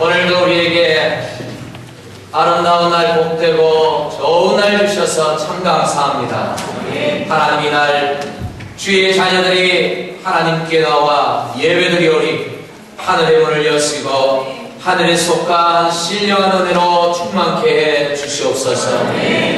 오늘도 우리에게 아름다운 날, 복되고 좋은 날 주셔서 참 감사합니다. 하나님, 이날 주의 자녀들이 하나님께 나와 예배드리오니 하늘의 문을 여시고 하늘에 속한 신령한 은혜로 충만케 해 주시옵소서.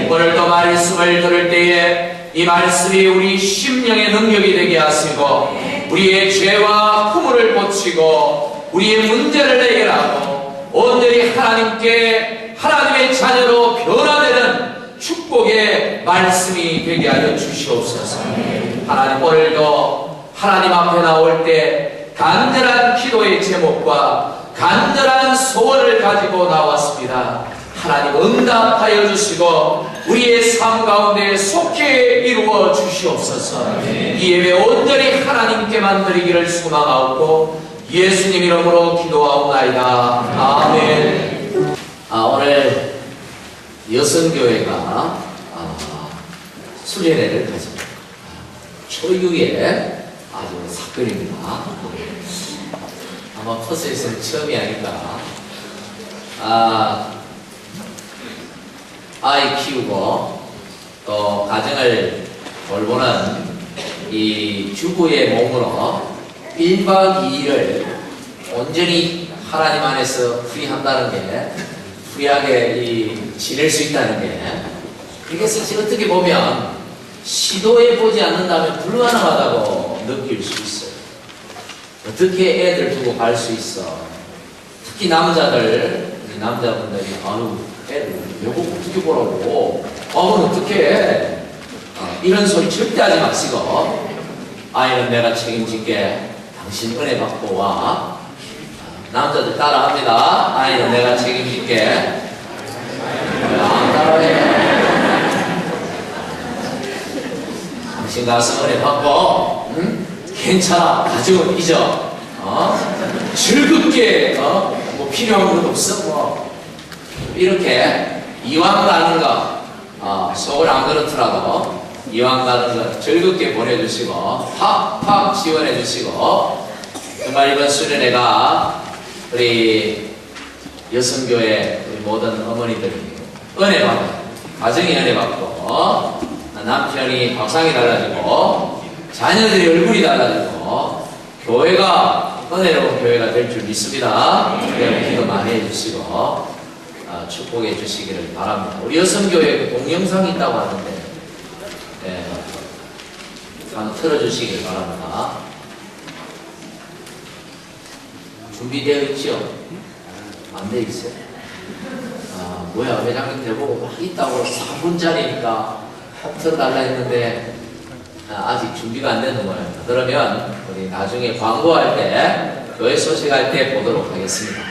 오늘도 말씀을 들을 때에 이 말씀이 우리 심령의 능력이 되게 하시고 우리의 죄와 허물을 고치고 우리의 문제를 해결하고 온전히 하나님께 하나님의 자녀로 변화되는 축복의 말씀이 되게 하여 주시옵소서. 하나님, 오늘도 하나님 앞에 나올 때 간절한 기도의 제목과 간절한 소원을 가지고 나왔습니다. 하나님, 응답하여 주시고 우리의 삶 가운데 속히 이루어 주시옵소서. 이 예배 온전히 하나님께만 드리기를 소망하옵고 예수님 이름으로 기도하옵나이다. 아멘. 오늘 여성교회가 수련회를 가집니다. 초유의 아주 사건입니다. 아마 퍼스에서는 처음이 아닐까. 아이 키우고 또 가정을 돌보는 이 주부의 몸으로 1박 2일을 온전히 하나님 안에서 프리한다는 게, 프리하게 지낼 수 있다는 게, 이게 사실 어떻게 보면 시도해 보지 않는다면 불가능하다고 느낄 수 있어요. 어떻게 애들 두고 갈 수 있어? 특히 남자분들이 애들 여보 어떻게 보라고? 그건 어떻게 해? 이런 소리 절대 하지 마시고, 아이는 내가 책임질게. 당신 은혜 받고 와. 남자들 따라합니다. 아이는 내가 책임질게. 왜 안 따라해? 당신 가서 은혜 받고, 응? 괜찮아. 가족은 잊어. 즐겁게, 뭐 필요한 것 없어. 이렇게 이왕 가는 거, 속을 안 그렇더라도 이왕 가는 거 즐겁게 보내주시고 팍팍 지원해 주시고, 정말 이번 수련회가 우리 여성교회 우리 모든 어머니들이 은혜 받고, 가정이 은혜 받고, 남편이 밥상이 달라지고 자녀들이 얼굴이 달라지고 교회가 은혜로운 교회가 될 줄 믿습니다. 여러분 기도 많이 해주시고 축복해 주시기를 바랍니다. 우리 여성교회 동영상이 있다고 하는데, 네, 한번 틀어주시길 바랍니다. 준비되어 있죠? 안 돼 있어요? 뭐야, 회장님 대보고 막 있다고 4분짜리니까 틀어달라 했는데 아직 준비가 안 되는 거예요. 그러면 우리 나중에 광고할 때, 교회 소식할 때 보도록 하겠습니다.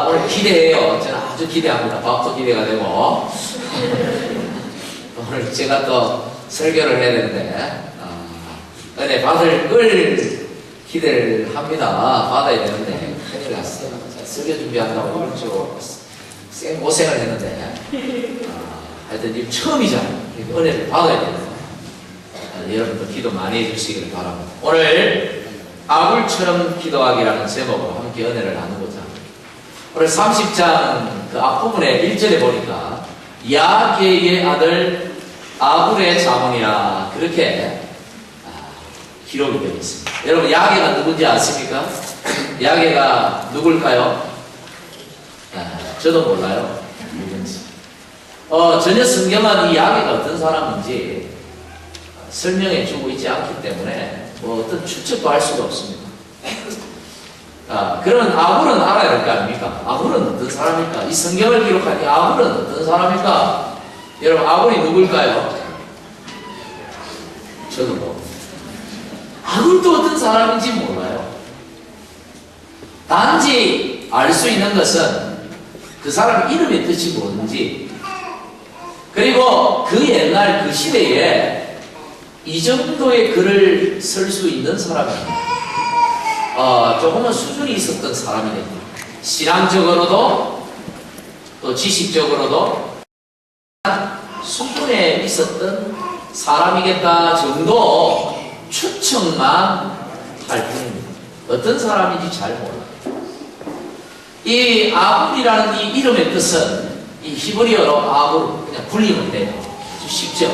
오늘 기대해요. 저는 아주 기대합니다. 밥도 기대가 되고 오늘 제가 또 설교를 해야 되는데 은혜 받을 걸 기대를 합니다. 받아야 되는데 큰일 났어요. 설교 준비한다고 이번 주 고생을 했는데 하여튼 이거 처음이잖아요. 은혜를 받아야 됩니다. 여러분도 기도 많이 해주시기를 바랍니다. 오늘 아굴처럼 기도하기라는 제목으로 함께 은혜를 나누고자 합니다. 오늘 30장 그 앞부분에 1절에 보니까 야게의 아들 아굴의 자문이라 그렇게 기록이 되어 있습니다. 여러분, 야게가 누군지 아십니까? 야게가 누굴까요? 저도 몰라요. 누군지. 전혀 성경은 이 야게가 어떤 사람인지 설명해 주고 있지 않기 때문에 뭐 어떤 추측도 할 수가 없습니다. 그러면 아굴은 알아야 될 거 아닙니까? 아굴은 어떤 사람일까? 이 성경을 기록한 이 아굴은 어떤 사람일까? 여러분, 아굴이 누굴까요? 저도 뭐 아굴도 어떤 사람인지 몰라요. 단지 알 수 있는 것은 그 사람 이름의 뜻이 뭔지, 그리고 그 옛날 그 시대에 이 정도의 글을 쓸 수 있는 사람입니다. 조금은 수준이 있었던 사람이네요. 신앙적으로도 또 지식적으로도 수준에 있었던 사람이겠다 정도 추측만 할 뿐입니다. 어떤 사람인지 잘 몰라요. 이 아불이라는 이 이름의 뜻은 이 히브리어로 아불, 그냥 불리면 돼요. 아주 쉽죠?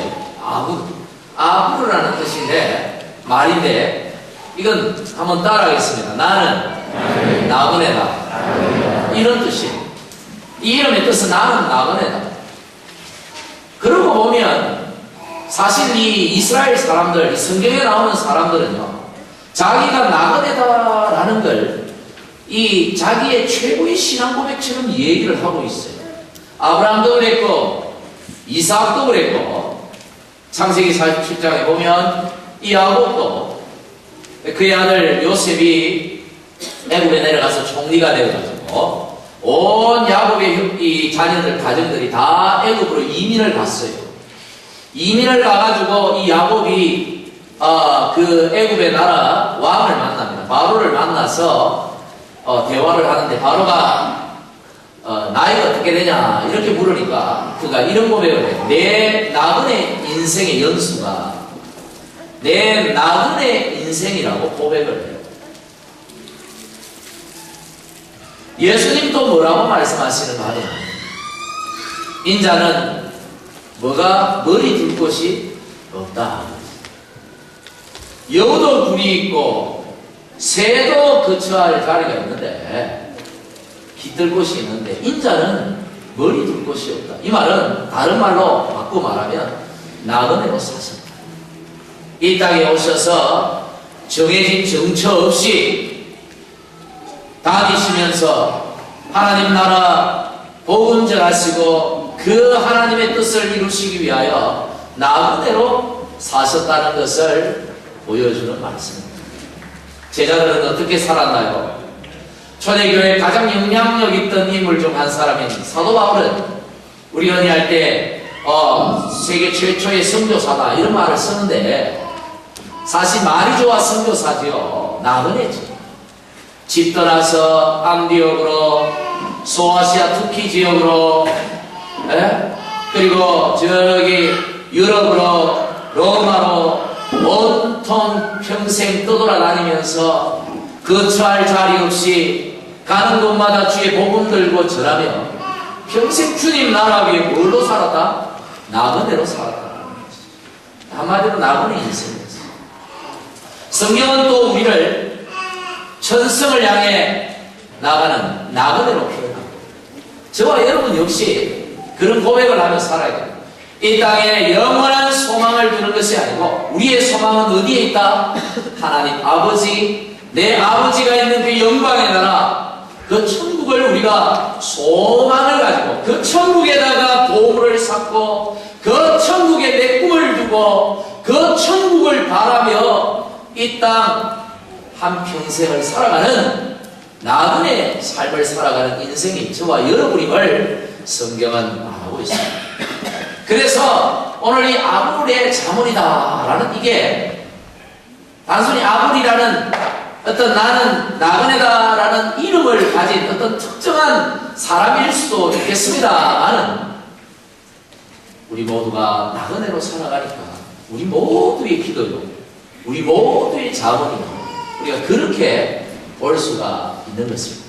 아불이라는 뜻인데, 말인데, 이건 한번 따라하겠습니다. 나는 나그네다. 이런 뜻이에요. 이 이름의 뜻은 나는 나그네다. 그러고 보면, 사실 이 이스라엘 사람들, 이 성경에 나오는 사람들은요, 자기가 나그네다라는 걸 이 자기의 최고의 신앙 고백처럼 얘기를 하고 있어요. 아브라함도 그랬고, 이삭도 그랬고, 창세기 47장에 보면 이 야곱도 그의 아들 요셉이 애굽에 내려가서 총리가 되어가지고 온 야곱의 이 자녀들, 가정들이 다 애굽으로 이민을 갔어요. 이민을 가가지고 이 야곱이 그 애굽의 나라 왕을 만납니다. 바로를 만나서 대화를 하는데 바로가 나이가 어떻게 되냐 이렇게 물으니까 그가 이런 고백을 해요. 내 나그네 인생의 연수가 내 나그네 인생이라고 고백을 해요. 예수님도 뭐라고 말씀하시는가 하냐, 인자는 뭐가 머리 둘 곳이 없다. 여우도 굴이 있고 새도 거처할 자리가 있는데, 깃들 곳이 있는데 인자는 머리 둘 곳이 없다. 이 말은 다른 말로 바꾸고 말하면 나그네로 사셨다. 이 땅에 오셔서 정해진 정처 없이 다니시면서 하나님 나라 복음 전하시고 그 하나님의 뜻을 이루시기 위하여 나그네로 사셨다는 것을 보여주는 말씀입니다. 제자들은 어떻게 살았나요? 초대교회 가장 영향력 있던 인물 중 한 사람인 사도 바울은 우리 언니할 때 세계 최초의 선교사다 이런 말을 쓰는데, 사실 말이 좋아 선교사지요. 나그네죠. 집 떠나서 안디옥으로, 소아시아 투키 지역으로, 그리고 저기 유럽으로, 로마로 온통 평생 떠돌아다니면서 거처할 자리 없이 가는 곳마다 주의 복음 들고 전하며 평생 주님 나라 위에 뭘로 살았다? 나그네로 살았다. 한마디로 나그네 인생이었어요. 성경은 또 우리를 천성을 향해 나가는 나그네로 표현합니다. 저와 여러분 역시 그런 고백을 하며 살아야 됩니다. 이 땅에 영원한 소망을 두는 것이 아니고 우리의 소망은 어디에 있다? 하나님 아버지, 내 아버지가 있는 그 영광의 나라, 그 천국을 우리가 소망을 가지고 그 천국에다가 보물을 쌓고 그 천국에 내 꿈을 두고 그 천국을 바라며 이 땅 한평생을 살아가는 나그네 삶을 살아가는 인생이 저와 여러분임을 성경은 말하고 있습니다. 그래서 오늘 이 아불의 자문이다라는 이게 단순히 아불이라는 어떤 나는 나그네다라는 이름을 가진 어떤 특정한 사람일 수도 있겠습니다만은 우리 모두가 나그네로 살아가니까 우리 모두의 기도요, 우리 모두의 자문이요, 우리가 그렇게 볼 수가 있는 것입니다.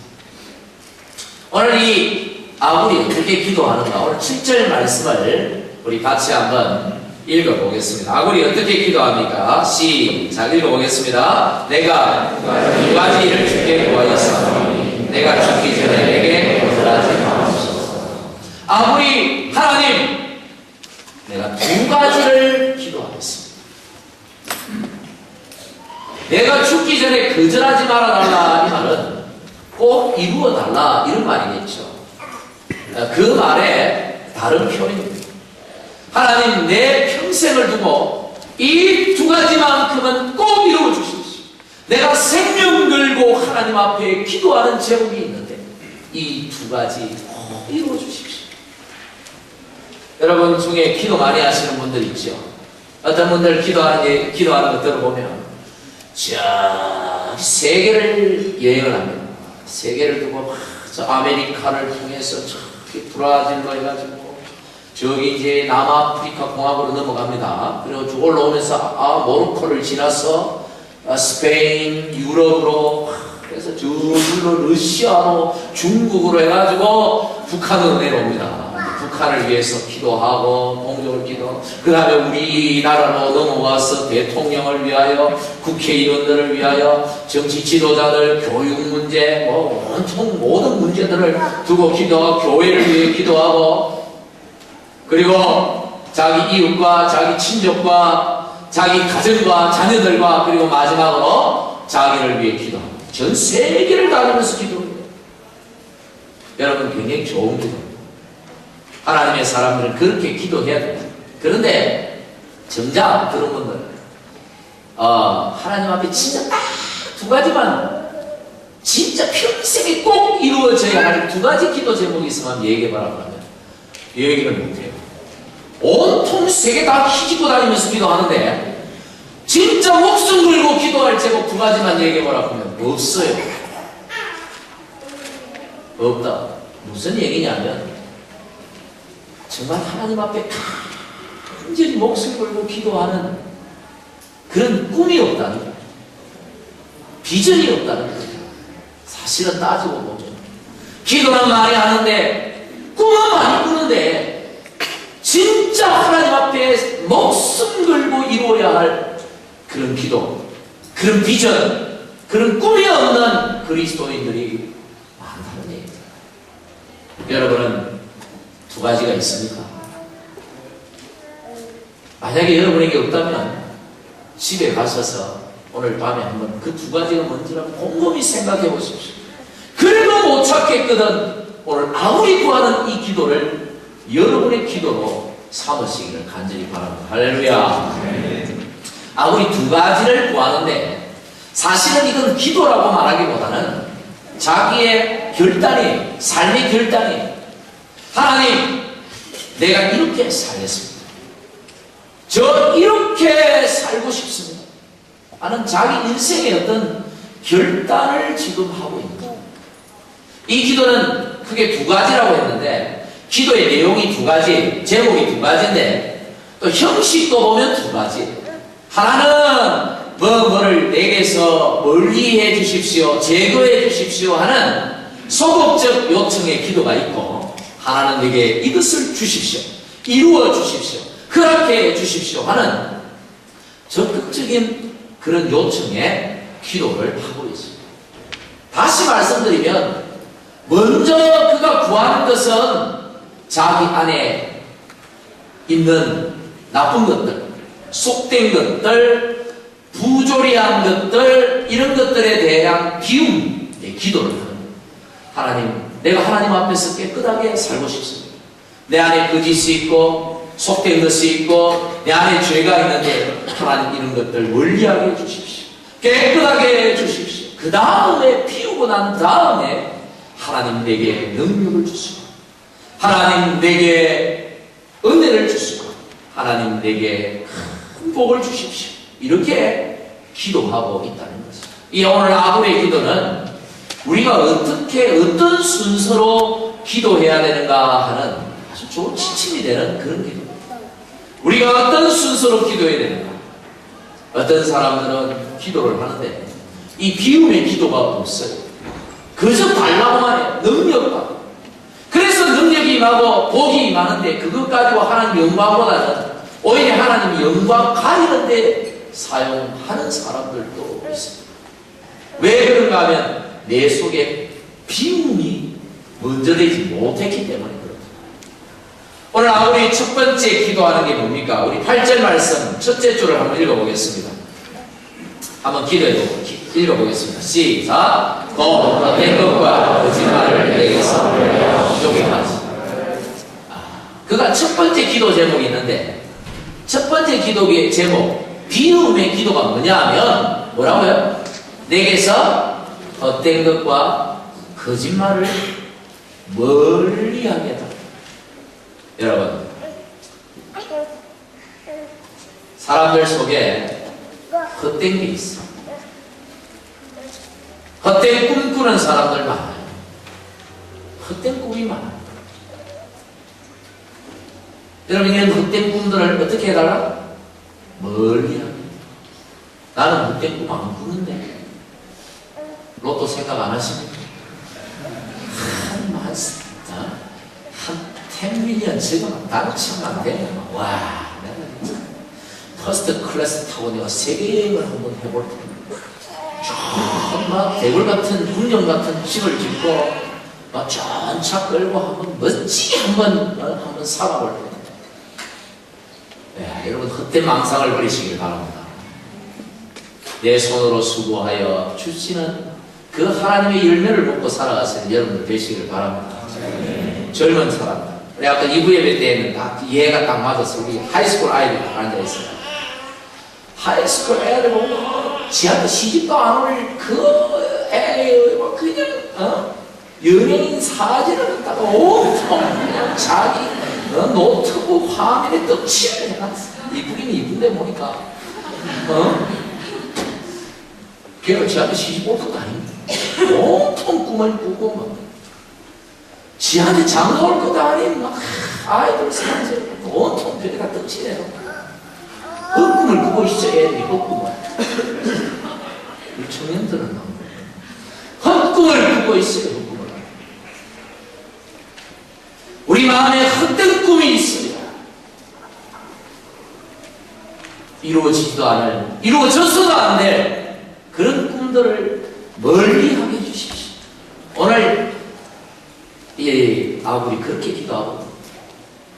오늘 이 아불이 어떻게 기도하는가, 오늘 7절 말씀을 우리 같이 한번 읽어보겠습니다. 아굴이 어떻게 기도합니까? 시작 읽어보겠습니다. 내가 두 가지 일을 주께 구하였사오니 내가 죽기 전에 내게 거절하지 마옵소서. 아굴이 하나님, 내가 두 가지를 기도하겠습니다. 내가 죽기 전에 거절하지 말아달라, 이 말은 꼭 이루어달라 이런 말이겠죠. 그 말에 다른 표현입니다. 하나님, 내 평생을 두고 이 두 가지만큼은 꼭 이루어 주십시오. 내가 생명 걸고 하나님 앞에 기도하는 제목이 있는데 이 두 가지 꼭 이루어 주십시오. 여러분 중에 기도 많이 하시는 분들 있죠. 어떤 분들 기도하는 거 들어보면 저 세계를 여행을 합니다. 세계를 두고 저 아메리카를 통해서 저기 브라질로 해가지고 저기 이제 남아프리카 공화국으로 넘어갑니다. 그리고 쭉 올라오면서 모로코를 지나서 스페인, 유럽으로 그래서 저절로 러시아로 중국으로 해가지고 북한으로 내려옵니다. 북한을 위해서 기도하고 공적을 기도, 그 다음에 우리나라로 넘어와서 대통령을 위하여, 국회의원들을 위하여, 정치 지도자들, 교육 문제, 온통 모든 문제들을 두고 기도하고, 교회를 위해 기도하고, 그리고 자기 이웃과 자기 친족과 자기 가정과 자녀들과, 그리고 마지막으로 자기를 위해 기도하고, 전 세계를 다니면서 기도해요. 여러분, 굉장히 좋은 기도. 하나님의 사람들은 그렇게 기도해야 됩니다. 그런데 정작 그런 분들 하나님 앞에 진짜 딱 두 가지만, 진짜 평생에 꼭 이루어져야 할 두 가지 기도 제목이 있으면 얘기해봐라 그러면 얘기를 못해요. 온통 세계 다 휘짓고 다니면서 기도하는데 진짜 목숨 걸고 기도할 제목 두 가지만 얘기해봐라 그러면 없어요. 없다. 무슨 얘기냐면 정말 하나님 앞에 간절히 목숨 걸고 기도하는 그런 꿈이 없다는 거예요. 비전이 없다는 거예요. 사실은 따지고 보면 기도는 많이 하는데 꿈은 많이 꾸는데 진짜 하나님 앞에 목숨 걸고 이루어야 할 그런 기도, 그런 비전, 그런 꿈이 없는 그리스도인들이 많다는 얘기입니다. 여러분은 두 가지가 있습니까? 만약에 여러분에게 없다면 집에 가셔서 오늘 밤에 한번 그 두 가지가 뭔지라고 곰곰이 생각해 보십시오. 그래도 못 찾겠거든 오늘 아무리 구하는 이 기도를 여러분의 기도로 삼으시기를 간절히 바랍니다. 할렐루야. 아무리 두 가지를 구하는데 사실은 이건 기도라고 말하기보다는 자기의 결단이, 삶의 결단이, 하나님, 내가 이렇게 살겠습니다. 저 이렇게 살고 싶습니다. 하는 자기 인생의 어떤 결단을 지금 하고 있는 거예요. 이 기도는 크게 두 가지라고 했는데 기도의 내용이 두 가지, 제목이 두 가지인데 또 형식도 보면 두 가지. 하나는 뭐를 내게서 멀리 해 주십시오, 제거해 주십시오 하는 소극적 요청의 기도가 있고, 하나는 내게 이것을 주십시오, 이루어 주십시오, 그렇게 해 주십시오 하는 적극적인 그런 요청에 기도를 하고 있습니다. 다시 말씀드리면 먼저 그가 구하는 것은 자기 안에 있는 나쁜 것들, 속된 것들, 부조리한 것들, 이런 것들에 대한 비움의 기도를 합니다. 하나님, 내가 하나님 앞에서 깨끗하게 살고 싶습니다. 내 안에 거짓이 있고 속된 것이 있고 내 안에 죄가 있는데 하나님 이런 것들 멀리하게 해주십시오. 깨끗하게 해주십시오. 그 다음에 피우고 난 다음에 하나님 내게 능력을 주시고, 하나님 내게 은혜를 주시고, 하나님 내게 큰 복을 주십시오. 이렇게 기도하고 있다는 것입니다. 이 오늘 아구의 기도는 우리가 어떻게 어떤 순서로 기도해야 되는가 하는 아주 좋은 지침이 되는 그런 기도입니다. 우리가 어떤 순서로 기도해야 되는가. 어떤 사람들은 기도를 하는데 이 비움의 기도가 없어요. 그저 달라고만 해요. 능력받고. 그래서 능력이 임하고 복이 임하는데 그것 가지고 하나님 영광보다는 오히려 하나님 영광 가리는데 사용하는 사람들도 있습니다. 왜 그런가 하면 내 속에 비움이 먼저 되지 못했기 때문에 그렇습니다. 오늘 우리 첫 번째 기도하는 게 뭡니까? 우리 8절 말씀 첫째 줄을 한번 읽어보겠습니다. 한번 읽어보겠습니다. 시작. 겉된 것과 거짓말을 내게서 여기까지. 그가 첫 번째 기도 제목이 있는데 첫 번째 기도의 제목, 비움의 기도가 뭐냐 하면 뭐라고요? 내게서 겉된 것과 거짓말을 멀리하게 해달라. 여러분, 사람들 속에 헛된 게 있어. 헛된 꿈 꾸는 사람들 많아요. 헛된 꿈이 많아요. 여러분, 이런 헛된 꿈들을 어떻게 해달라? 멀리 하게. 나는 헛된 꿈 안 꾸는데 로또 생각 안 하십니까? 한 10밀리언 지금 당첨만 되면 와, 내가 진짜 퍼스트 클래스 타고 내가 세계 여행을 한번 해볼 텐데 막 대굴 같은 궁전 같은 집을 짓고 막 전차 끌고 한번 멋지게 한번 살아볼 텐데. 네, 여러분 헛된 망상을 버리시길 바랍니다. 내 손으로 수고하여 주시는 그 하나님의 열매를 먹고 살아가시는 여러분들 되시길 바랍니다. 젊은 사람. 우리 아까 2부 예배 때에는 딱 이해가 딱 맞았어. 우리 하이스쿨 아이들 앉아있어요. 하이스쿨 애들 보면 지한테 시집도 안 올 그 애들 그냥 연예인 사진을 갖다가 엄청 그냥 자기 노트북 화면에 떡칠을 해놨어. 이쁘긴 이쁜데 보니까 걔가 지한테 시집 올 것도 아닙니다. 온통 꿈을 꾸고 막 지한테 장가 올 것도 아닌 막 아이돌 사진 온통 벽에다 떡칠해요. 그 꿈을 꾸고 있어야 돼. 그 꿈을 우리 청년들은 헛꿈을 꾸고 있어요. 그 꿈을. 우리 마음에 헛된 꿈이 있어요. 이루어지지도 않을, 이루어졌어도 안 될 그런 꿈들을 멀리하게 해주십시오. 오늘 우리 그렇게 기도하고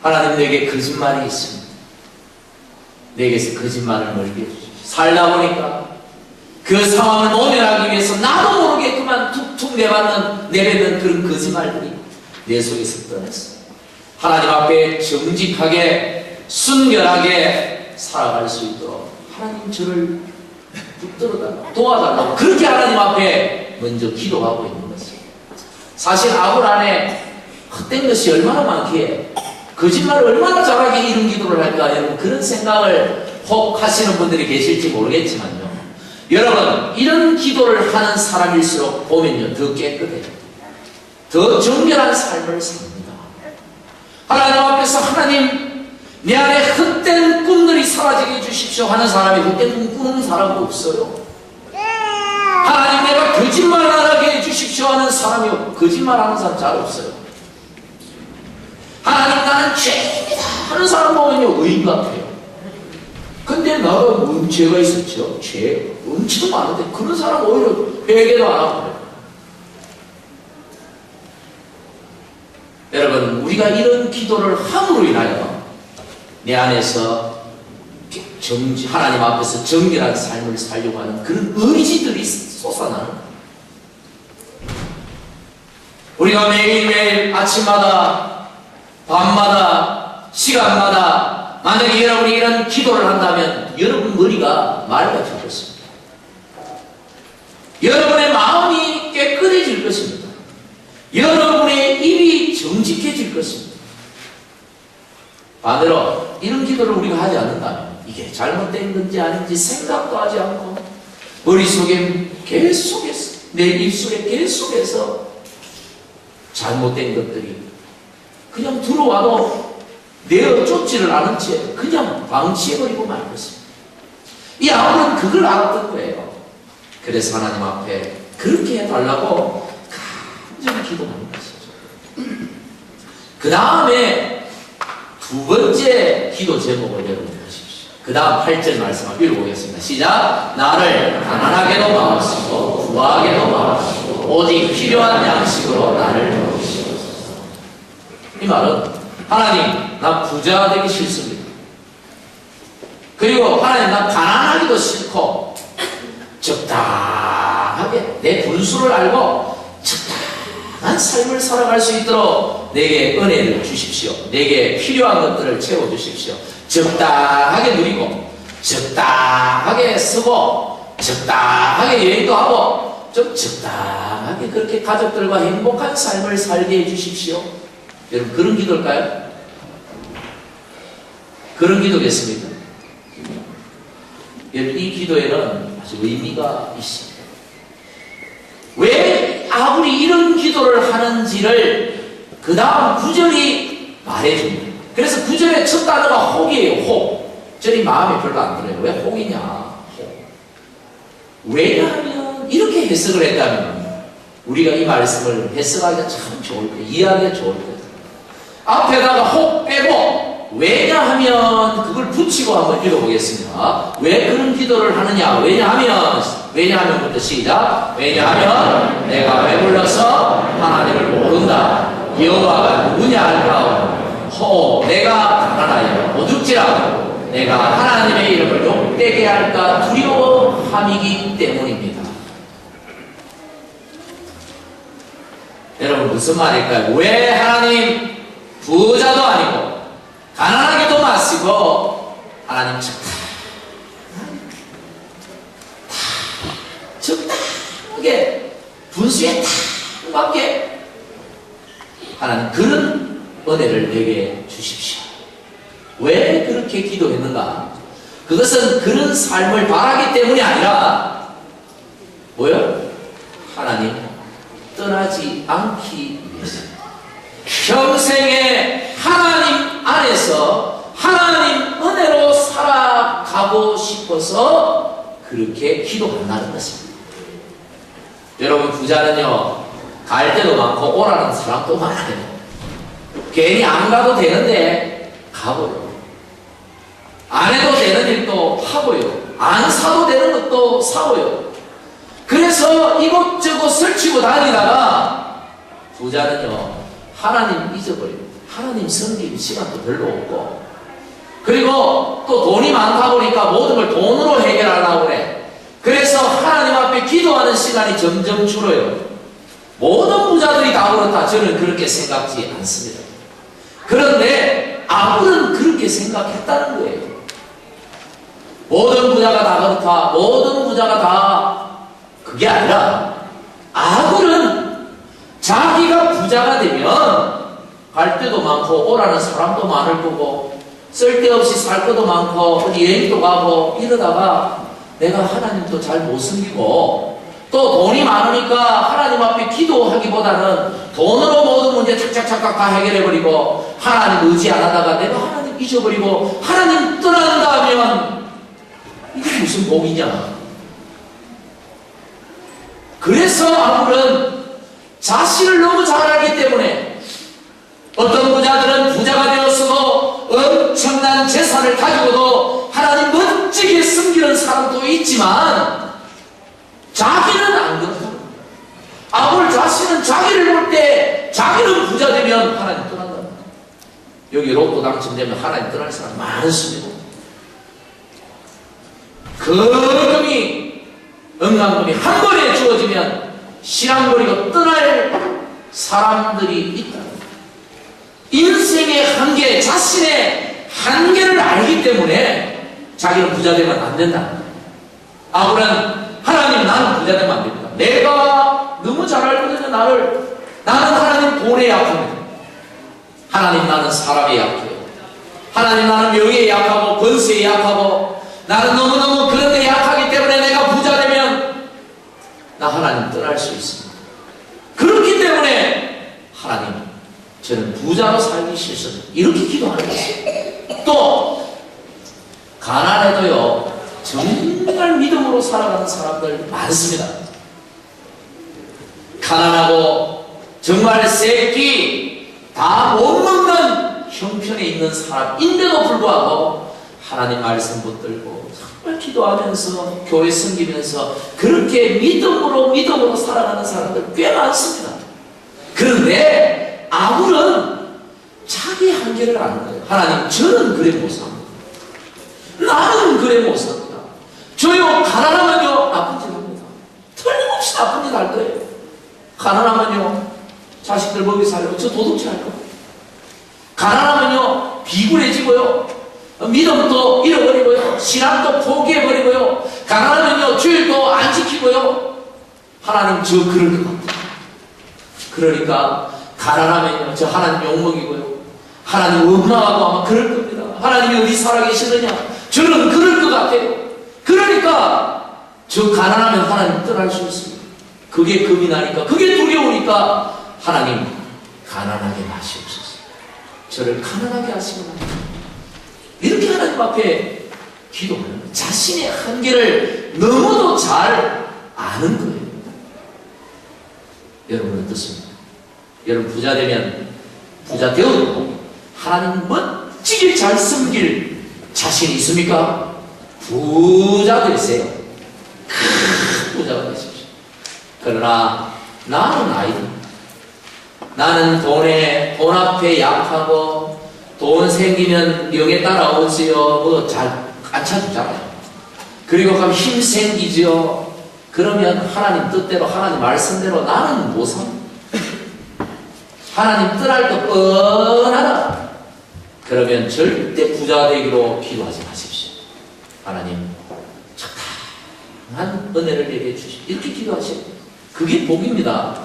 하나님 내게 거짓말이 있습니다. 내게서 거짓말을 멀게 해주십시오. 살다 보니까 그 상황을 모면하기 위해서 나도 모르게 그만 툭툭 내뱉는 그런 거짓말들이 내 속에서 떠났어요. 하나님 앞에 정직하게 순결하게 살아갈 수 있도록 하나님 저를 붙들어달라고 도와달라고 그렇게 하나님 앞에 먼저 기도하고 있는 것입니다. 사실 아굴 안에 헛된 것이 얼마나 많기에 거짓말을 얼마나 잘하게 이런 기도를 할까 여러분 그런 생각을 혹 하시는 분들이 계실지 모르겠지만요. 여러분 이런 기도를 하는 사람일수록 보면요 더 깨끗해요. 더 정결한 삶을 삽니다. 하나님 앞에서 하나님 내 안에 헛된 꿈들이 사라지게 해주십시오 하는 사람이 헛된 꿈 꾸는 사람도 없어요. 하나님 내가 거짓말 안 하게 해주십시오 하는 사람이 거짓말하는 사람 잘 없어요. 하나님 나는 죄인이다 하는 사람 보면요 의인 같아요. 근데 나가 뭔 죄가 있었죠? 죄 엄청 많은데 그런 사람 오히려 회개도 안 하고 여러분 우리가 이런 기도를 함으로 인하여 내 안에서 하나님 앞에서 정결한 삶을 살려고 하는 그런 의지들이 솟아나는 우리가 매일매일 아침마다 밤마다 시간마다 만약에 여러분이 이런 기도를 한다면 여러분 머리가 맑아질 것입니다. 여러분의 마음이 깨끗해질 것입니다. 여러분의 입이 정직해질 것입니다. 반대로 이런 기도를 우리가 하지 않는다면 이게 잘못된 건지 아닌지 생각도 하지 않고 머릿속에 계속해서 내 입술에 계속해서 잘못된 것들이 그냥 들어와도 내어 쫓지를 않은 채 그냥 방치해버리고 말 것입니다. 이 아우는 그걸 알았던 거예요. 그래서 하나님 앞에 그렇게 해달라고 간절히 기도하는 것이죠. 그 다음에 두 번째 기도 제목을 여러분 보십시오. 그 다음 8절 말씀 한번 읽어보겠습니다. 시작. 나를 가난하게도 마시고 부하게도 마시고 오직 필요한 양식으로 나를 먹이시옵소서. 이 말은 하나님 나 부자 되기 싫습니다. 그리고 하나님 나 가난하기도 싫고 적당하게 내 분수를 알고 적당한 삶을 살아갈 수 있도록 내게 은혜를 주십시오. 내게 필요한 것들을 채워주십시오. 적당하게 누리고 적당하게 쓰고 적당하게 여행도 하고 좀 적당하게 그렇게 가족들과 행복한 삶을 살게 해주십시오. 여러분 그런 기도일까요? 그런 기도겠습니까? 여러분 이 기도에는 아주 의미가 있습니다. 왜 아무리 이런 기도를 하는지를 그 다음 구절이 말해줍니다. 그래서 구절의 첫 단어가 혹이에요. 혹. 저리 마음에 별로 안 들어요. 왜 혹이냐? 혹. 왜냐하면 이렇게 해석을 했다면 우리가 이 말씀을 해석하기가 참 좋을 거예요. 이해하기가 좋을 거예요. 앞에다가 혹 빼고 왜냐하면 그걸 붙이고 한번 읽어보겠습니다. 왜 그런 기도를 하느냐? 왜냐하면부터 시작. 왜냐하면 내가 배불러서 하나님을 모른다. 여호와가 누구냐 할까? 내가 가난하여 오죽지라도 내가 하나님의 이름을 욕되게 할까 두려워함이기 때문입니다. 여러분 무슨 말일까요? 왜 하나님 부자도 아니고 가난하게도 마시고 하나님 적당하게 분수에 딱 맞게 하나님 그런 은혜를 내게 주십시오. 왜 그렇게 기도했는가? 그것은 그런 삶을 바라기 때문이 아니라 뭐요? 하나님 떠나지 않기 위해서 평생에 하나님 안에서 하나님 은혜로 살아가고 싶어서 그렇게 기도한다는 것입니다. 여러분 부자는요 갈 때도 많고 오라는 사람도 많아요. 괜히 안 가도 되는데 가고요. 안 해도 되는 일도 하고요. 안 사도 되는 것도 사고요. 그래서 이곳저곳 설치고 다니다가 부자는요 하나님 잊어버려요. 하나님 섬길 시간도 별로 없고 그리고 또 돈이 많다 보니까 모든 걸 돈으로 해결하려고 그래. 그래서 하나님 앞에 기도하는 시간이 점점 줄어요. 모든 부자들이 다 그렇다. 저는 그렇게 생각지 않습니다. 그런데 아굴은 그렇게 생각했다는 거예요. 모든 부자가 다 그렇다. 모든 부자가 다 그게 아니라 아굴은 자기가 부자가 되면 갈 데도 많고 오라는 사람도 많을 거고 쓸데없이 살 것도 많고 어디 여행도 가고 이러다가 내가 하나님도 잘 못 섬기고 또 돈이 많으니까 하나님 앞에 기도하기보다는 돈으로 모든 문제 착착착착 다 해결해버리고 하나님 의지 안 하다가 내가 하나님 잊어버리고 하나님 떠난다면 이게 무슨 복이냐. 그래서 아굴은 자신을 너무 잘 알기 때문에 어떤 부자들은 부자가 되었어도 엄청난 재산을 가지고도 하나님 멋지게 섬기는 사람도 있지만 자기는 안 그렇다. 아굴 자신은 자기를 볼 때 자기는 부자 되면 하나님 떠난다. 여기 로또 당첨되면 하나님 떠날 사람 많습니다. 그 금이 은강금이 한 번에 주어지면 신앙버리고 떠날 사람들이 있다. 인생의 한계, 자신의 한계를 알기 때문에 자기는 부자 되면 안 된다. 아굴은 하나님 나는 부자 되면 안 됩니다. 내가 너무 잘 알거든요. 나는 하나님 돈에 약합니다. 하나님 나는 사람에 약해요. 하나님 나는 명예에 약하고 권세에 약하고 나는 너무너무 그런 데 약하기 때문에 내가 부자 되면 나 하나님 떠날 수 있습니다. 그렇기 때문에 하나님 저는 부자로 살기 싫습니다. 이렇게 기도하는 것입니다. 또 가난해도요 정말 믿음으로 살아가는 사람들 많습니다. 가난하고 정말 새끼 다 못 먹는 형편에 있는 사람인데도 불구하고 하나님 말씀 붙들고 정말 기도하면서 교회 섬기면서 그렇게 믿음으로 살아가는 사람들 꽤 많습니다. 그런데 아굴은 자기 한계를 아는 거예요. 하나님 저는 그래 못 삽니다. 나는 그래 못 삽니다. 저요 가난하면요 나쁜 짓 합니다. 틀림없이 나쁜 짓 할 거예요. 가난하면요 자식들 먹이 살려고 저 도둑질 할 거예요. 가난하면요 비굴해지고요 믿음도 잃어버리고요 신앙도 포기해버리고요 가난하면요 주일도 안 지키고요. 하나님 저 그럴 것 같아요. 그러니까 가난하면요 저 하나님 욕먹이고요 하나님 원망하고 아마 그럴 겁니다. 하나님이 어디 살아계시느냐 저는 그럴 것 같아요. 그러니까 저 가난하면 하나님 떠날 수 있습니다. 그게 겁이 나니까 그게 두려우니까 하나님 가난하게 하시옵소서. 저를 가난하게 하시면 이렇게 하나님 앞에 기도하는 자신의 한계를 너무도 잘 아는 거예요. 여러분은 어떻습니까? 여러분 부자 되면 부자 되어도 하나님 멋지게 잘 섬길 자신이 있습니까? 부자 되세요. 큰 부자가 되십시오. 그러나 나는 아이들, 나는 돈 앞에 약하고 돈 생기면 명예 따라오지요. 뭐 잘 안 찾주잖아요. 그리고 그럼 힘 생기죠. 그러면 하나님 뜻대로 하나님 말씀대로 나는 못 삽니다. 하나님 뜻할 것 뻔하다. 그러면 절대 부자 되기로 기도하지 마십시오. 하나님 적당한 은혜를 내게 주십시오. 이렇게 기도하셔야 돼요. 그게 복입니다.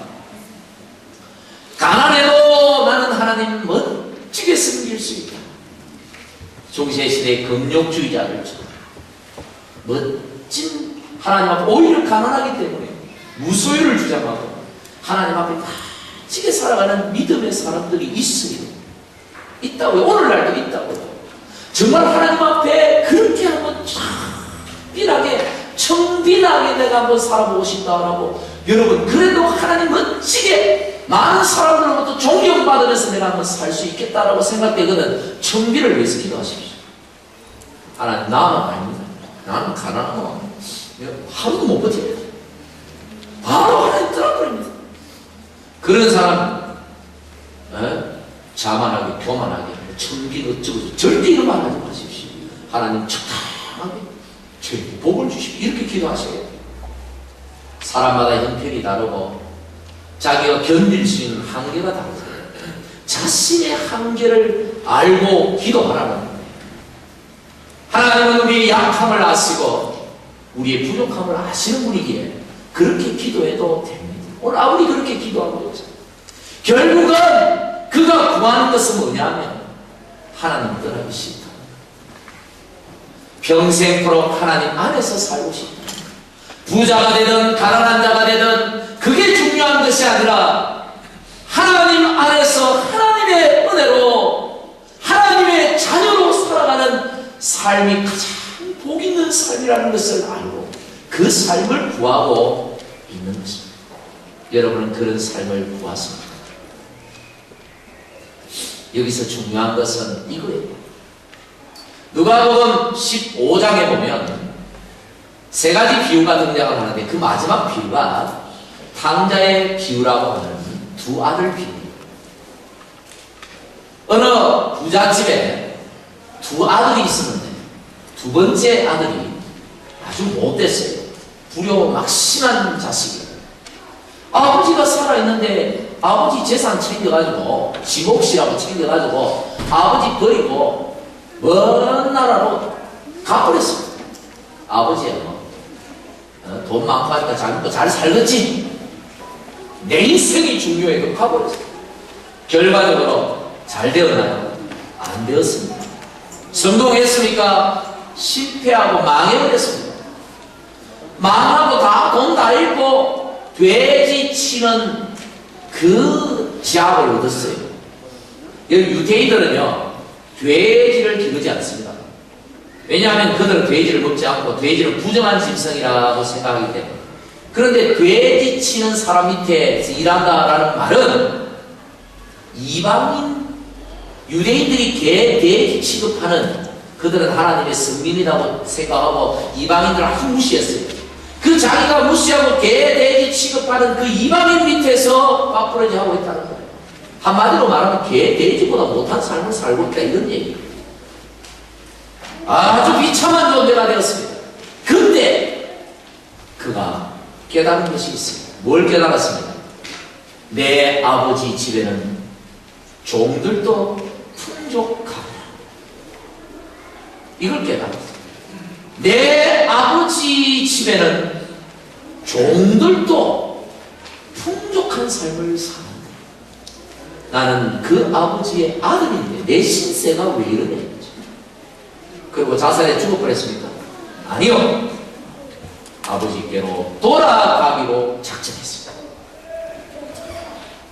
가난해도 나는 하나님 멋지게 섬길 수 있다. 중세시대의 금욕주의자들 멋진 하나님 앞에 오히려 가난하기 때문에 무소유를 주장하고 하나님 앞에 멋지게 살아가는 믿음의 사람들이 있어요. 있다고요. 오늘날도 있다고요. 정말 하나님 앞에 그렇게 한번 청빈하게 내가 한번 살아보고 싶다라고 여러분, 그래도 하나님 멋지게 많은 사람들로부터 존경받으면서 내가 한번 살 수 있겠다라고 생각되거든. 청비를 위해서 기도하십시오. 하나님, 나는 아닙니다. 나는 가난한 거 하루도 못 버텨요. 바로 하나님 떠나버립니다. 그런 사람 자만하게 교만하게 청비 어쩌고 절대 이런 말 하지 마십시오. 하나님 적당하게 저에게 복을 주십시오. 이렇게 기도하셔야 돼요. 사람마다 형편이 다르고 자기가 견딜 수 있는 한계가 다르죠. 자신의 한계를 알고 기도하라는 거예요. 하나님은 우리의 약함을 아시고 우리의 부족함을 아시는 분이기에 그렇게 기도해도 됩니다. 오늘 아버지 그렇게 기도하고 있어요. 결국은 그가 구하는 것은 뭐냐면 하나님 떠나기 싫다. 평생토록 하나님 안에서 살고 싶다. 부자가 되든 가난한 자가 되든 그게 중요한 것이 아니라 하나님 안에서 하나님의 은혜로 하나님의 자녀로 살아가는 삶이 가장 복 있는 삶이라는 것을 알고 그 삶을 구하고 있는 것입니다. 여러분은 그런 삶을 구하십니다. 여기서 중요한 것은 이거예요. 누가복음 15장에 보면 세 가지 비유가 등장을 하는데 그 마지막 비유가 탕자의 비유라고 하는 두 아들 비유입니다. 어느 부잣집에 두 아들이 있었는데 두 번째 아들이 아주 못됐어요. 불효막심한 자식이에요. 아버지가 살아있는데 아버지 재산 챙겨가지고 지목시라고 챙겨가지고 아버지 버리고 먼 나라로 가버렸습니다. 아버지야 돈 많고 하니까 자기 거 잘 살겠지. 내 인생이 중요해. 그 가버렸어요. 결과적으로 잘 되었나요? 안 되었습니다. 성공했습니까? 실패하고 망해버렸습니다. 망하고 다 돈 다 잃고 돼지 치는 그 지압을 얻었어요. 유대인들은요 돼지를 기르지 않습니다. 왜냐하면 그들은 돼지를 먹지 않고 돼지는 부정한 짐승이라고 생각하기 때문에. 그런데 돼지 치는 사람 밑에서 일한다라는 말은 이방인 유대인들이 돼지 취급하는 그들은 하나님의 성민이라고 생각하고 이방인들을 아주 무시했어요. 그 자기가 무시하고 돼지 취급하는 그 이방인 밑에서 밥벌어지 하고 있다는 거예요. 한마디로 말하면 돼지보다 못한 삶을 살고 있다 이런 얘기예요. 아주 비참한 존재가 되었습니다. 근데 그가 깨달은 것이 있습니다. 뭘 깨달았습니까? 내 아버지 집에는 종들도 풍족하다. 이걸 깨달았습니다. 내 아버지 집에는 종들도 풍족한 삶을 사는데 나는 그 아버지의 아들인데 내 신세가 왜 이러냐. 그리고 자살해 죽어버렸습니까? 아니요. 아버지께로 돌아가기로 작정했습니다.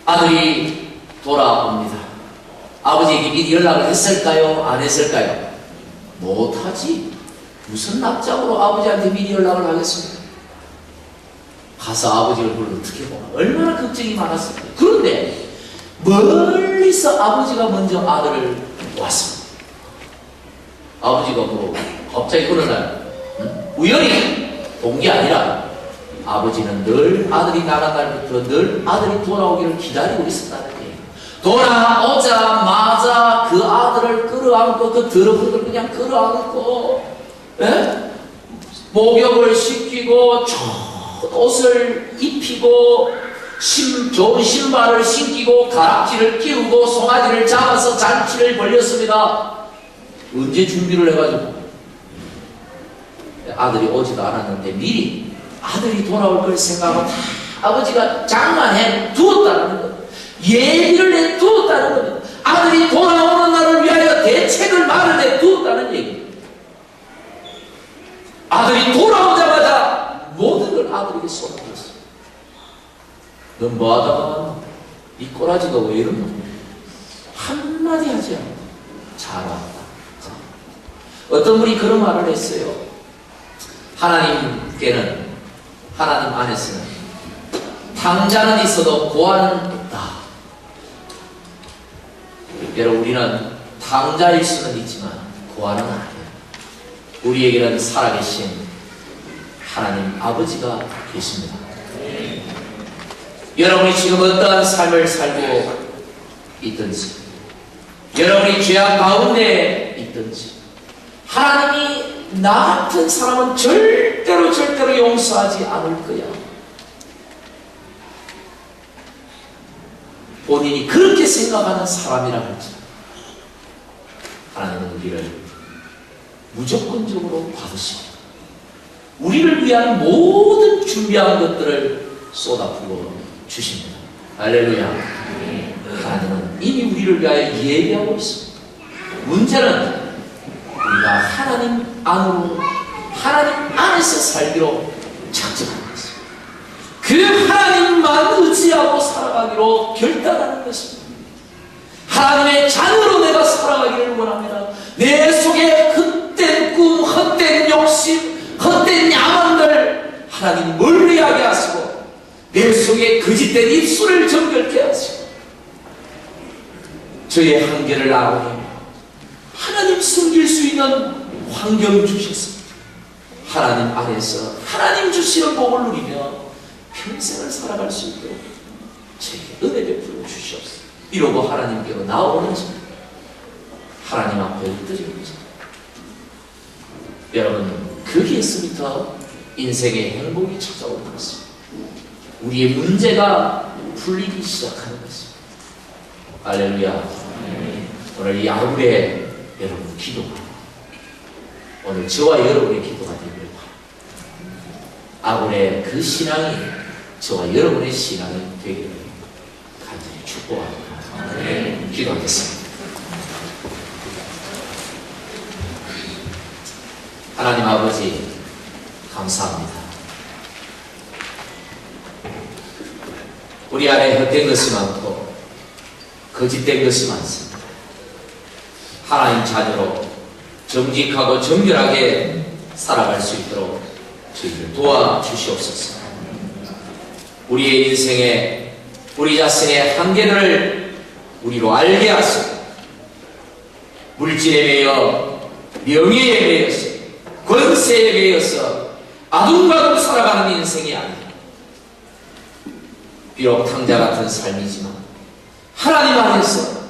아들이 돌아옵니다. 아버지에게 미리 연락을 했을까요? 안 했을까요? 못하지. 무슨 납작으로 아버지한테 미리 연락을 하겠습니까? 가서 아버지 얼굴을 어떻게 보나 얼마나 걱정이 많았을까. 그런데 멀리서 아버지가 먼저 아들을 왔습니다. 아버지가 뭐 갑자기 어느 날 우연히 본 게 아니라 아버지는 늘 아들이 나간 날부터 늘 아들이 돌아오기를 기다리고 있었다는 얘기예요. 돌아오자마자 그 아들을 끌어안고 그 더러운 걸 그냥 끌어안고 목욕을 시키고 옷을 입히고 좋은 신발을 신기고 가락지를 끼우고 송아지를 잡아서 잔치를 벌였습니다. 언제 준비를 해가지고 아들이 오지도 않았는데 미리 아들이 돌아올 걸 생각하고 다 아버지가 장만해 두었다는 거예요. 예비를 해 두었다는 거예요. 아들이 돌아오는 날을 위하여 대책을 마련해 두었다는 얘기예요. 아들이 돌아오자마자 모든 걸 아들에게 쏟아졌어요. 넌 뭐하다가 이 꼬라지가 왜 이러노? 한마디 하지 않고 잘 왔다. 어떤 분이 그런 말을 했어요. 하나님께는, 하나님 안에서는 당자는 있어도 고아는 없다. 여러분, 우리는 당자일 수는 있지만 고아는 아니에요. 우리에게는 살아계신 하나님 아버지가 계십니다. 여러분이 지금 어떠한 삶을 살고 있든지, 여러분이 죄악 가운데 있든지, 하나님이 나 같은 사람은 절대로 용서하지 않을 거야. 본인이 그렇게 생각하는 사람이라 할지라도 하나님은 우리를 무조건적으로 받으십니다. 우리를 위한 모든 준비한 것들을 쏟아부어 주십니다. 할렐루야. 하나님은 이미 우리를 위하여 예비하고 있습니다. 문제는 우리가 하나님 안으로, 하나님 안에서 살기로 작정하는 것입니다. 그 하나님만 의지하고 살아가기로 결단하는 것입니다. 하나님의 자녀로 내가 살아가기를 원합니다. 내 속에 헛된 꿈, 헛된 욕심, 헛된 야망들 하나님 멀리하게 하시고, 내 속에 거짓된 입술을 정결케 하시고, 저의 한계를 아오니 하나님 섬길 수 있는 환경 주셨습니다. 하나님 안에서 하나님 주시는 복을 누리며 평생을 살아갈 수 있도록 제게 은혜 베풀어 주시옵소서. 이러고 하나님께로 나오는 자, 하나님 앞에 엎드리는 자, 여러분, 거기에서부터 인생의 행복이 찾아오는 것입니다. 우리의 문제가 풀리기 시작하는 것입니다. 할렐루야. 오늘 이 아울에 여러분 기도합니다. 오늘 저와 여러분의 기도가 되기를 바랍니다. 아울의 그 신앙이 저와 여러분의 신앙이 되기를 간절히 축복합니다. 기도하겠습니다. 하나님 아버지, 감사합니다. 우리 안에 헛된 것이 많고 거짓된 것이 많습니다. 하나님 자녀로 정직하고 정결하게 살아갈 수 있도록 저희를 도와주시옵소서. 우리의 인생에 우리 자신의 한계를 우리로 알게 하시고, 물질에 매여 명예에 매여서 권세에 매여서 아둥바둥 살아가는 인생이 아닙니다. 비록 탕자 같은 삶이지만 하나님 안에서,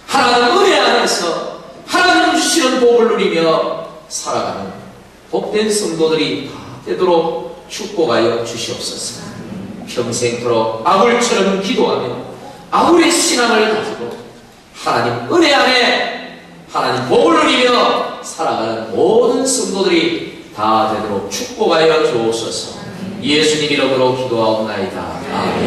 하나님 은혜 안에서 하나님 주시는 복을 누리며 살아가는 복된 성도들이 다 되도록 축복하여 주시옵소서. 평생토록 아굴처럼 기도하며 아굴의 신앙을 가지고 하나님 은혜 안에 하나님 복을 누리며 살아가는 모든 성도들이 다 되도록 축복하여 주옵소서. 예수님 이름으로 기도하옵나이다. 아멘.